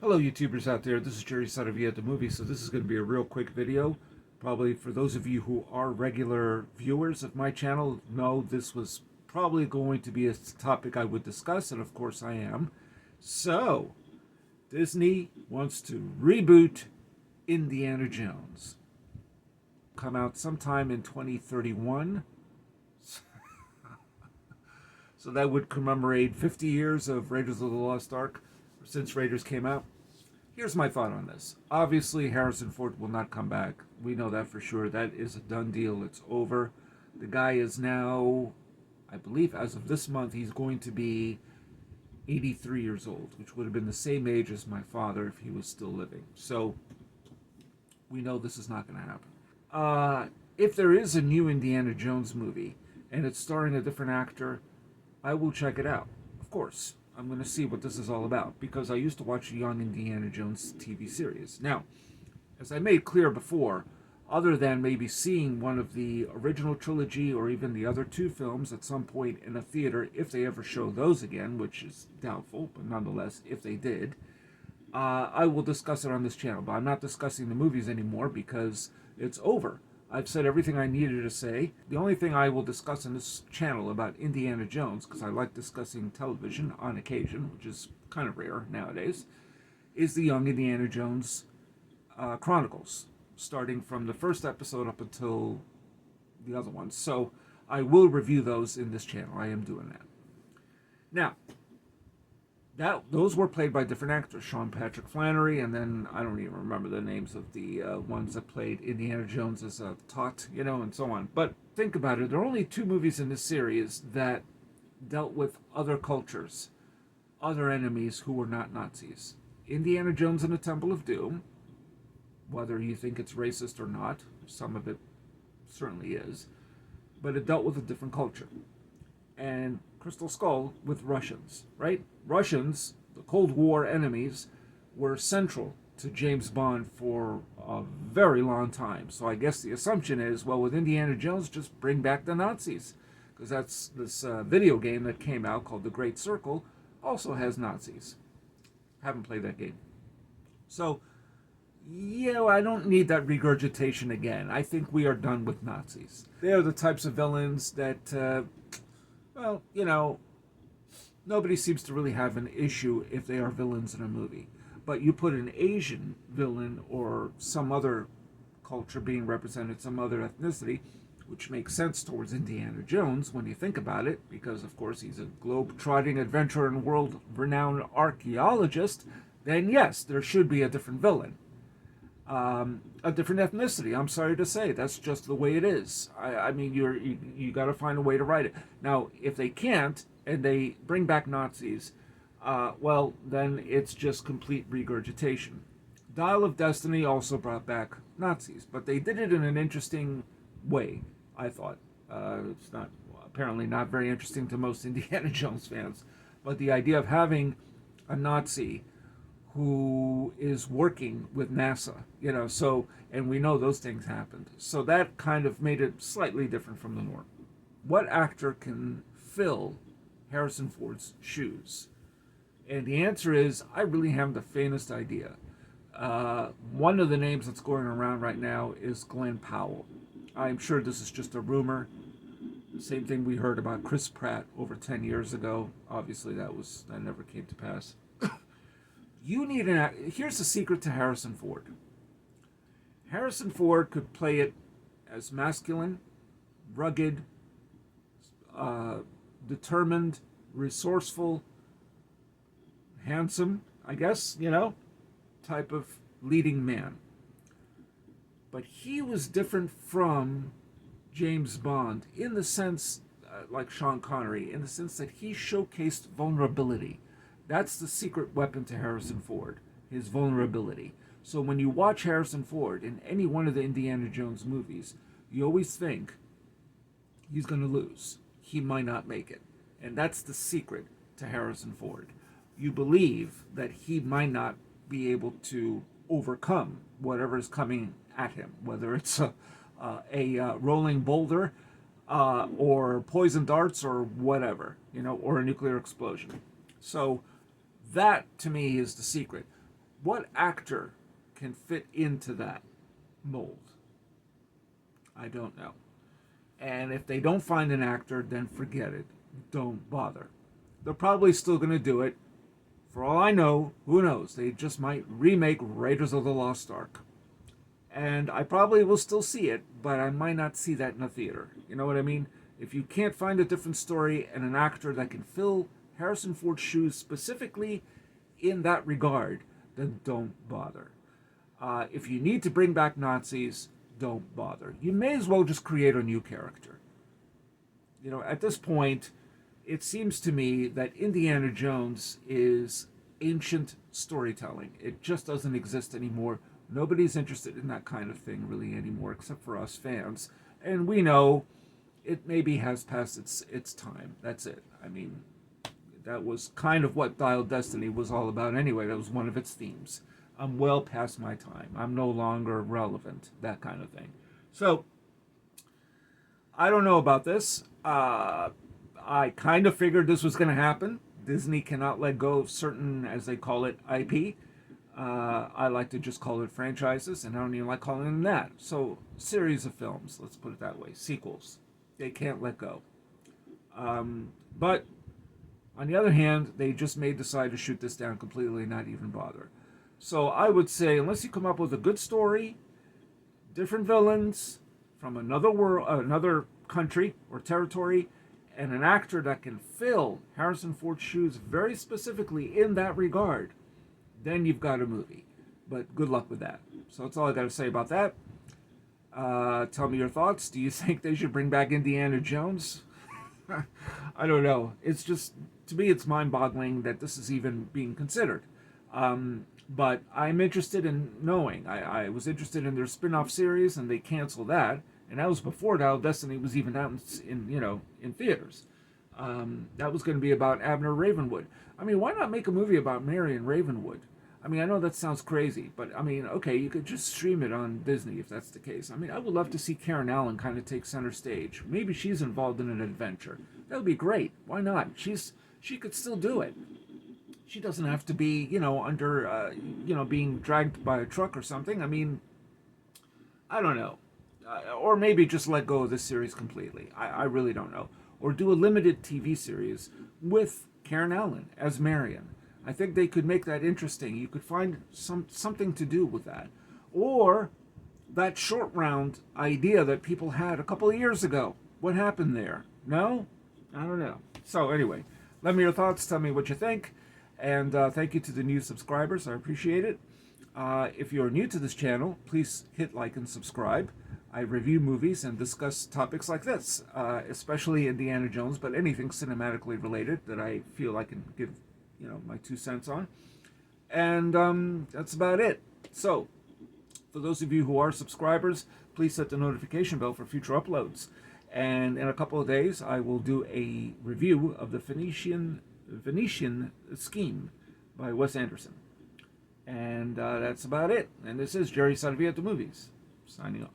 Hello YouTubers out there, this is Jerry Saravia at the movie, so this is going to be a real quick video. Probably for those of you who are regular viewers of my channel, know this was probably going to be a topic I would discuss, and of course I am. So, Disney wants to reboot Indiana Jones. Come out sometime in 2031. So that would commemorate 50 years of Raiders of the Lost Ark, since Raiders came out. Here's my thought on this. Obviously, Harrison Ford will not come back. We know that for sure. That is a done deal. It's over. The guy is now, I believe, as of this month, he's going to be 83 years old, which would have been the same age as my father if he was still living. So, we know this is not going to happen. If there is a new Indiana Jones movie, and it's starring a different actor, I will check it out. Of course. I'm going to see what this is all about, because I used to watch the Young Indiana Jones TV series. Now, as I made clear before, other than maybe seeing one of the original trilogy or even the other two films at some point in a theater, if they ever show those again, which is doubtful, but nonetheless, if they did, I will discuss it on this channel. But I'm not discussing the movies anymore because it's over. I've said everything I needed to say. The only thing I will discuss on this channel about Indiana Jones, because I like discussing television on occasion, which is kind of rare nowadays, is the Young Indiana Jones Chronicles, starting from the first episode up until the other ones. So I will review those in this channel. I am doing that. Now, those were played by different actors. Sean Patrick Flannery, and then I don't even remember the names of the ones that played Indiana Jones as a tot, and so on. But think about it. There are only two movies in this series that dealt with other cultures, other enemies who were not Nazis. Indiana Jones and the Temple of Doom, whether you think it's racist or not, some of it certainly is, but it dealt with a different culture. And Crystal Skull with Russians, right? Russians, the Cold War enemies, were central to James Bond for a very long time. So I guess the assumption is, well, with Indiana Jones, just bring back the Nazis. Because that's this video game that came out called The Great Circle, also has Nazis. Haven't played that game. So, I don't need that regurgitation again. I think we are done with Nazis. They are the types of villains that... nobody seems to really have an issue if they are villains in a movie. But you put an Asian villain or some other culture being represented, some other ethnicity, which makes sense towards Indiana Jones when you think about it, because, of course, he's a globe-trotting adventurer and world-renowned archaeologist, then yes, there should be a different villain. A different ethnicity. I'm sorry to say, that's just the way it is. I mean, you got to find a way to write it. Now, if they can't and they bring back Nazis, well, then it's just complete regurgitation. Dial of Destiny also brought back Nazis, but they did it in an interesting way, I thought. It's not apparently not very interesting to most Indiana Jones fans, but the idea of having a Nazi who is working with NASA, and we know those things happened. So that kind of made it slightly different from the norm. What actor can fill Harrison Ford's shoes? And the answer is, I really haven't the faintest idea. One of the names that's going around right now is Glenn Powell. I'm sure this is just a rumor. The same thing we heard about Chris Pratt over 10 years ago. Obviously, that never came to pass. You need here's the secret to Harrison Ford. Harrison Ford could play it as masculine, rugged, determined, resourceful, handsome, I guess, type of leading man. But he was different from James Bond in the sense, like Sean Connery, in the sense that he showcased vulnerability. That's the secret weapon to Harrison Ford, his vulnerability. So when you watch Harrison Ford in any one of the Indiana Jones movies, you always think he's going to lose. He might not make it. And that's the secret to Harrison Ford. You believe that he might not be able to overcome whatever is coming at him, whether it's a rolling boulder or poison darts or whatever, or a nuclear explosion. So that, to me, is the secret. What actor can fit into that mold? I don't know. And if they don't find an actor, then forget it. Don't bother. They're probably still going to do it. For all I know, who knows? They just might remake Raiders of the Lost Ark. And I probably will still see it, but I might not see that in a theater. You know what I mean? If you can't find a different story and an actor that can fill Harrison Ford's shoes specifically in that regard, then don't bother. If you need to bring back Nazis, don't bother. You may as well just create a new character. You know, at this point, it seems to me that Indiana Jones is ancient storytelling. It just doesn't exist anymore. Nobody's interested in that kind of thing really anymore, except for us fans. And we know it maybe has passed its time. That's it. I mean, that was kind of what Dial Destiny was all about anyway. That was one of its themes. I'm well past my time. I'm no longer relevant, that kind of thing. So, I don't know about this. I kind of figured this was going to happen. Disney cannot let go of certain, as they call it, IP. I like to just call it franchises, and I don't even like calling them that. So, series of films, let's put it that way, sequels. They can't let go. But, on the other hand, they just may decide to shoot this down completely and not even bother. So I would say, unless you come up with a good story, different villains from another world, another country or territory, and an actor that can fill Harrison Ford's shoes very specifically in that regard, then you've got a movie. But good luck with that. So that's all I got to say about that. Tell me your thoughts. Do you think they should bring back Indiana Jones? I don't know. It's just, to me, it's mind-boggling that this is even being considered. But I'm interested in knowing. I was interested in their spin-off series, and they canceled that. And that was before Dial Destiny was even out in theaters. That was going to be about Abner Ravenwood. I mean, why not make a movie about Marion Ravenwood? I mean, I know that sounds crazy, but I mean, okay, you could just stream it on Disney if that's the case. I mean, I would love to see Karen Allen kind of take center stage. Maybe she's involved in an adventure. That would be great. Why not? She could still do it. She doesn't have to be, under, being dragged by a truck or something. I mean, I don't know. Or maybe just let go of this series completely. I really don't know. Or do a limited TV series with Karen Allen as Marion. I think they could make that interesting. You could find something to do with that. Or that short round idea that people had a couple of years ago. What happened there? No? I don't know. So anyway, let me know your thoughts. Tell me what you think. And thank you to the new subscribers. I appreciate it. If you're new to this channel, please hit like and subscribe. I review movies and discuss topics like this, especially Indiana Jones, but anything cinematically related that I feel I can give, my 2 cents on. And that's about it. So, for those of you who are subscribers, please set the notification bell for future uploads. And in a couple of days, I will do a review of the Venetian Scheme by Wes Anderson. And that's about it. And this is Jerry Saravia at the Movies, signing off.